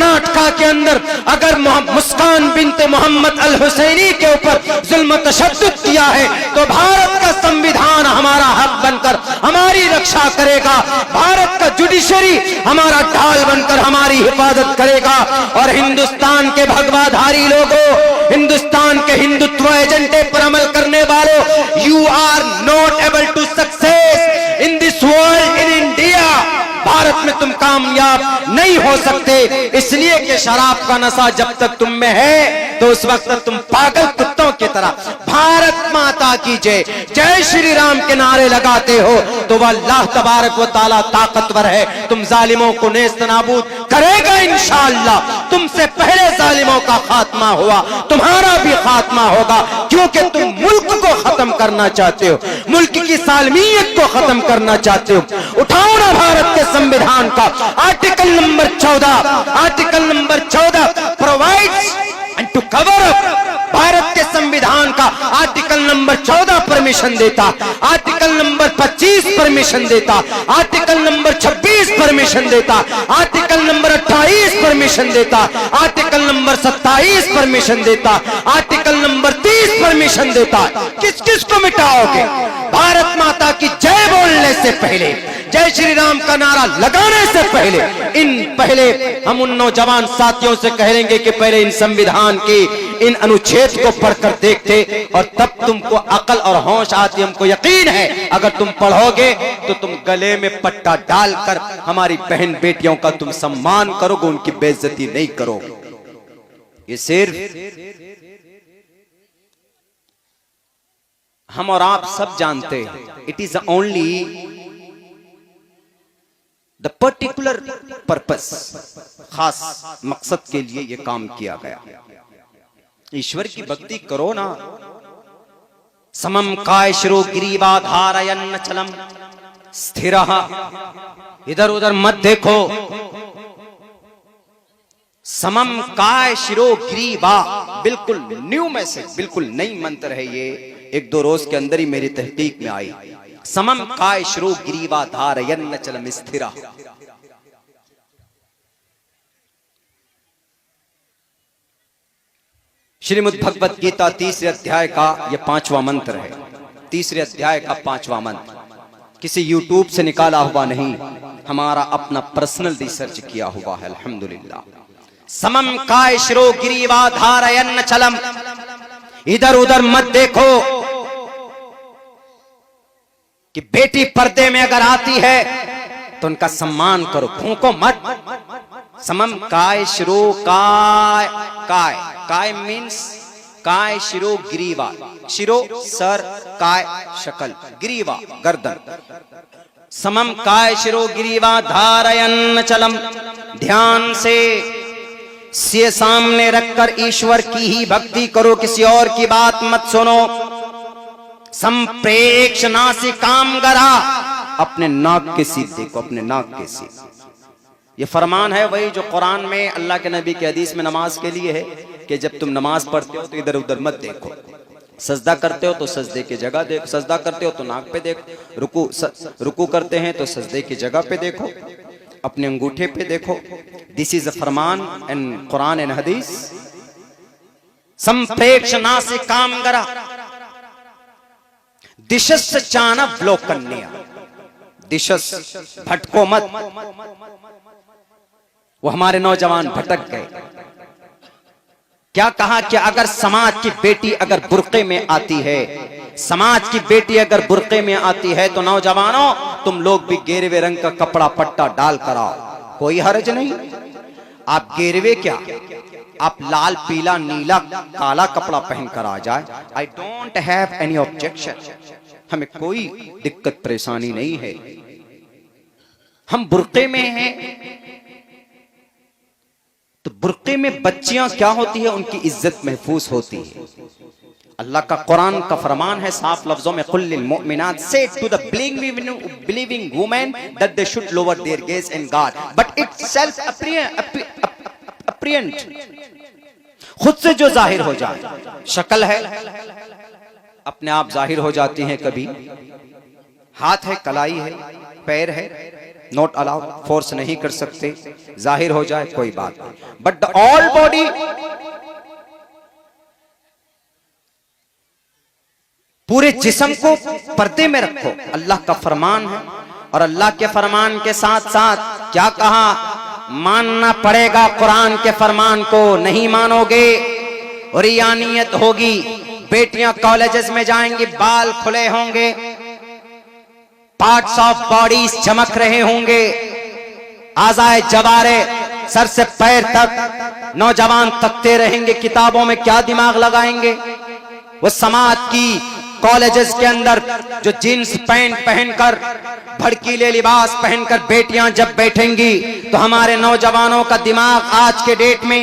कर्नाटका के अंदर अगर मुस्कान बिनते मोहम्मद अल हुसैनी के ऊपर जुल्म तशद्दुद किया है तो भारत का संविधान हमारा हक बनकर हमारी रक्षा करेगा, भारत का जुडिशरी हमारा ढाल बनकर हमारी हिफाजत करेगा। और हिंदुस्तान के भगवाधारी लोगों, हिंदुस्तान के हिंदुत्व एजेंडे पर अमल करने वालों, you are not able to success in this world in India. भारत में तुम कामयाब नहीं हो सकते, इसलिए कि शराब का नशा जब तक तुम में है तो उस वक्त तुम पागल कुत्तों की तरह भारत माता की जय, जय श्री राम के नारे लगाते हो तो वह अल्लाह तबारक व ताला ताकतवर है, तुम जालिमों को नेस्त नाबूद करेगा इंशाअल्लाह। तुमसे पहले जालिमों का खात्मा हुआ, तुम्हारा भी खात्मा होगा, क्योंकि तुम मुल्क को खत्म करना चाहते हो, मुल्क की सालमियत को खत्म करना चाहते हो। उठाओ ना भारत के संविधान का article number 14 provides and to cover up. भारत के संविधान का आर्टिकल नंबर 14 परमिशन देता, आर्टिकल नंबर 25 परमिशन देता, आर्टिकल नंबर 26 परमिशन देता, आर्टिकल नंबर 28 परमिशन देता, आर्टिकल नंबर 27 परमिशन देता, आर्टिकल नंबर 30 परमिशन देता। किस किस को मिटाओगे? भारत माता की जय बोलने से पहले, जय श्री राम का नारा लगाने से पहले हम उन नौजवान साथियों से कहेंगे कि पहले इन संविधान की इन अनुच्छेद को पढ़कर देखते और तब तुमको अकल और होश आती। हमको यकीन है अगर तुम पढ़ोगे तो तुम गले में पट्टा डालकर हमारी बहन बेटियों का तुम सम्मान करोगे, उनकी बेइज्जती नहीं करोगे। ये सिर्फ हम और आप सब जानते हैं, it is only the particular purpose, खास मकसद के लिए यह काम किया गया। ईश्वर की भक्ति करो ना। समम कायश्रो गिरीवा धारयन्न चलम स्थिरः, इधर उधर मत देखो। समम काय शिरो ग्रीवा, बिल्कुल न्यू मैसेज, बिल्कुल नई मंत्र है ये, 1-2 रोज के अंदर ही मेरी तहकीक में आई। समम काय शिरो ग्रीवा धारयन्न चलम स्थिरः। श्रीमद् भगवत गीता 3 अध्याय का यह 5वां मंत्र है, 3 अध्याय का 5वां मंत्र। किसी यूट्यूब से निकाला हुआ नहीं, हमारा अपना पर्सनल रिसर्च किया हुआ है, अल्हम्दुलिल्लाह। समम काय शिरो गिरीवा धारयन्न चलम, इधर उधर मत देखो। कि बेटी पर्दे में अगर आती है तो उनका सम्मान करो, फूंको मत। समम काय शिरो काय, काय काय मीन्स काय शिरो ग्रीवा, शिरो सर, काय शकल, ग्रीवा गर्दन। समम काय शिरो ग्रीवा धारयन्न चलम, ध्यान से सामने रखकर ईश्वर की ही भक्ति करो, किसी और की बात मत सुनो। संप्रेक्ष नासिकाम गरा, अपने नाक के सीध देखो, अपने नाक के सीध। ये फरमान है वही जो कुरान में अल्लाह के नबी के हदीस में नमाज के लिए है कि जब तुम नमाज पढ़ते हो तो इधर उधर मत देखो, सजदा करते हो तो सजदे की जगह देखो, सजदा करते हो तो नाक पे देखो, रुकू करते हैं तो सजदे की जगह पे देखो, अपने अंगूठे पे देखो। This is a Farman in Quran and हदीस। संप्रेक्ष नासिकाम गरा, दिशस चाना ब्लोकन्या, दिशस भटको मत। वो हमारे नौजवान भटक गए। क्या कहा कि अगर समाज की बेटी अगर बुर्के में आती है, समाज की बेटी अगर बुर्के में आती है तो नौजवानों तुम लोग भी गेरवे रंग का कपड़ा पट्टा डाल कर आओ, कोई हर्ज नहीं। आप गेरवे क्या, आप लाल पीला नीला काला कपड़ा पहन कर आ जाए, I don't have any objection, हमें कोई दिक्कत परेशानी नहीं है। हम बुर्के में हैं तो बुर्के में बच्चियां क्या होती है, उनकी इज्जत महफूज होती है। अल्लाह का कुरान का फरमान है साफ लफ्जों में, कुल लिल मुमिनात से to the believing women that they should lower their gaze in God but it self apparent, खुद से जो जाहिर हो जाए। शक्ल है अपने आप जाहिर हो जाती है, कभी हाथ है, कलाई है, पैर है, नॉट अलाउड, फोर्स नहीं कर सकते, जाहिर हो जाए कोई बात नहीं, बट द ऑल बॉडी पूरे जिस्म को पर्दे में रखो, अल्लाह का फरमान है। और अल्लाह के फरमान के साथ साथ क्या कहा, मानना पड़ेगा कुरान के फरमान को, नहीं मानोगे रियानियत होगी। बेटियां कॉलेजेस में जाएंगी, बाल खुले होंगे, पार्ट्स ऑफ बॉडीज चमक रहे होंगे, आज़ाए जवारे सर से पैर तक नौजवान तकते रहेंगे, किताबों में क्या दिमाग लगाएंगे। वो समाज की कॉलेजेस के अंदर जो जीन्स पैंट पहनकर, भड़कीले लिबास पहनकर बेटियां जब बैठेंगी तो हमारे नौजवानों का दिमाग आज के डेट में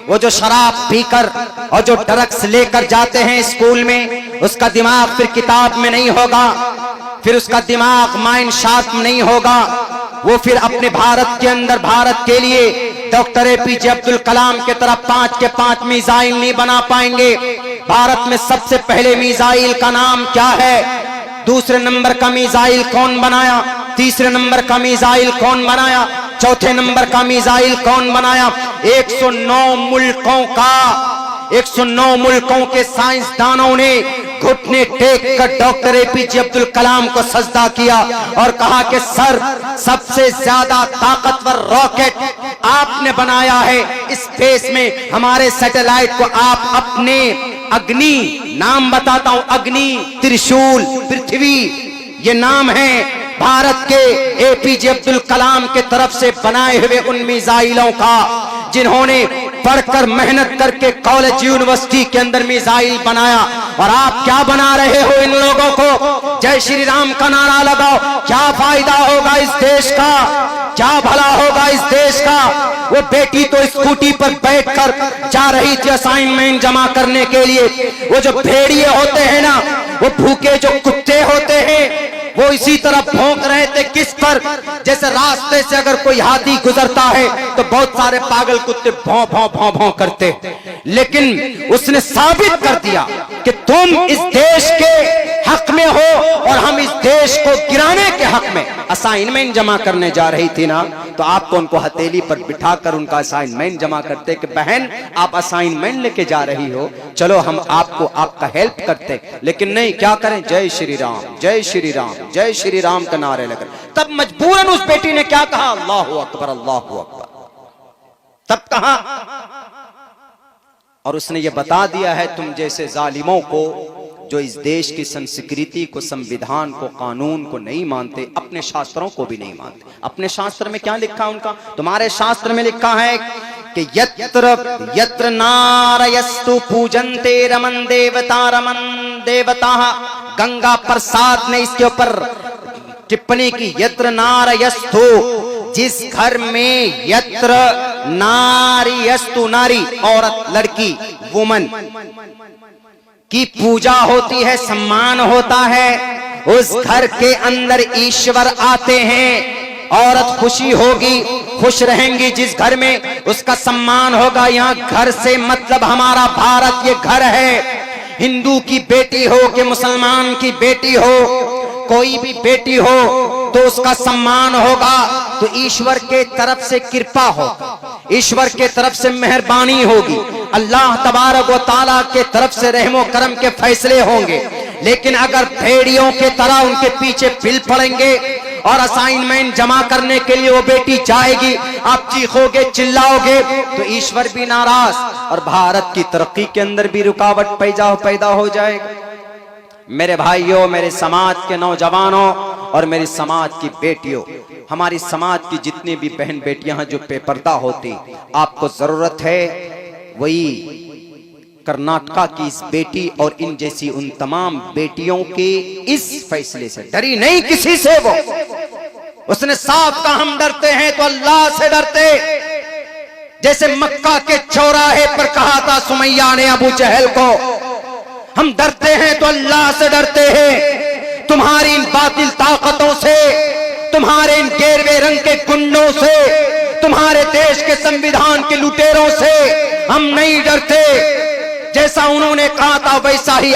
वो जो शराब पीकर और जो ड्रग्स लेकर जाते हैं स्कूल में, उसका दिमाग फिर किताब में नहीं होगा, फिर उसका दिमाग माइंड शार्प नहीं होगा। वो फिर अपने भारत के अंदर, भारत के लिए डॉक्टर APJ अब्दुल कलाम के तरह 5 के 5 मिसाइल नहीं बना पाएंगे। भारत में सबसे पहले मिसाइल का नाम क्या है, दूसरे नंबर का मिसाइल कौन बनाया, तीसरे नंबर का मिसाइल कौन बनाया, चौथे नंबर का मिसाइल कौन बनाया। 109 मुल्कों के साइंसदानों ने घुटने टेक कर डॉक्टर APJ अब्दुल कलाम को सजदा किया और कहा कि सर, सबसे ज्यादा ताकतवर रॉकेट आपने बनाया है स्पेस में, हमारे सैटेलाइट को आप अपने अग्नि, नाम बताता हूं, अग्नि, त्रिशूल, पृथ्वी, ये नाम है भारत के APJ अब्दुल कलाम के तरफ से बनाए हुए उन मिसाइलों का, जिन्होंने पढ़कर मेहनत करके कॉलेज यूनिवर्सिटी के अंदर मिसाइल बनाया। और आप क्या बना रहे हो इन लोगों को, जय श्री राम का नारा लगाओ, क्या फायदा होगा इस देश का, क्या भला होगा इस देश का। वो बेटी तो स्कूटी पर बैठकर जा रही थी असाइनमेंट जमा करने के लिए, वो जो भेड़िए होते हैं ना, वो भूखे जो कुत्ते होते हैं, वो इसी तरह भौंक रहे थे किस पर, जैसे रास्ते से अगर कोई हाथी गुजरता है तो बहुत सारे पागल कुत्ते भौं भौं भौं भौं करते। लेकिन उसने साबित कर दिया कि तुम इस देश के हक में हो और हम इस देश को गिराने के हक में। असाइनमेंट जमा करने जा रही थी ना, तो आपको उनको हथेली पर बिठाकर उनका असाइनमेंट जमा करते कि बहन आप असाइनमेंट लेके जा रही हो, चलो हम आपको आपका हेल्प करते। लेकिन नहीं, क्या करें, जय श्री राम, जय श्री राम, जय श्री राम का नारे लगे। तब मजबूरन उस बेटी ने क्या कहा, अल्लाहु अकबर, अल्लाहु अकबर, तब कहा। और उसने ये बता दिया है तुम जैसे जालिमों को जो इस देश की संस्कृति को, संविधान को, कानून को नहीं मानते, अपने शास्त्रों को भी नहीं मानते। अपने शास्त्र में क्या लिखा उनका, तुम्हारे शास्त्र में लिखा है कि यत्र यत्र नारयस्तु पूजन्ते रमन देवता। गंगा प्रसाद ने इसके ऊपर टिप्पणी की, यत्र नारयस्तु, जिस घर में यत्र नारीयस्तु, नारी औरत, लड़की, वुमन की पूजा होती है, सम्मान होता है, उस घर के अंदर ईश्वर आते हैं। औरत खुशी होगी, खुश रहेंगी जिस घर में, उसका सम्मान होगा। यहाँ घर से मतलब हमारा भारत ये घर है। हिंदू की बेटी हो कि मुसलमान की बेटी हो, कोई भी बेटी हो तो उसका सम्मान होगा। तो ईश्वर के तरफ से कृपा हो, ईश्वर के तरफ से मेहरबानी होगी, अल्लाह तबारक व ताला के तरफ से रहमो करम के फैसले होंगे। लेकिन अगर भेड़ियों के तरह उनके पीछे बिल पड़ेंगे और असाइनमेंट जमा करने के लिए वो बेटी जाएगी, आप चीखोगे, चिल्लाओगे, तो ईश्वर भी नाराज और भारत की तरक्की के अंदर भी रुकावट पैदा हो जाएगा। मेरे भाइयों, मेरे समाज के नौजवानों और मेरी समाज की बेटियों, हमारी समाज की जितनी भी बहन बेटियां हैं जो बेपर्दा होती, आपको जरूरत है वही कर्नाटका की इस बेटी और इन जैसी उन तमाम बेटियों के इस फैसले से डरी नहीं किसी से। वो उसने साफ कहा, हम डरते हैं तो अल्लाह से डरते। जैसे मक्का के चौराहे पर कहा था सुमैया ने अबू जहल को, हम डरते हैं तो अल्लाह से डरते हैं। तुम्हारी इन बातिल ताकतों से, तुम्हारे इन गेरवे रंग के गुंडों से, तुम्हारे देश के संविधान के लुटेरों से हम नहीं डरते। जैसा उन्होंने कहा था वैसा ही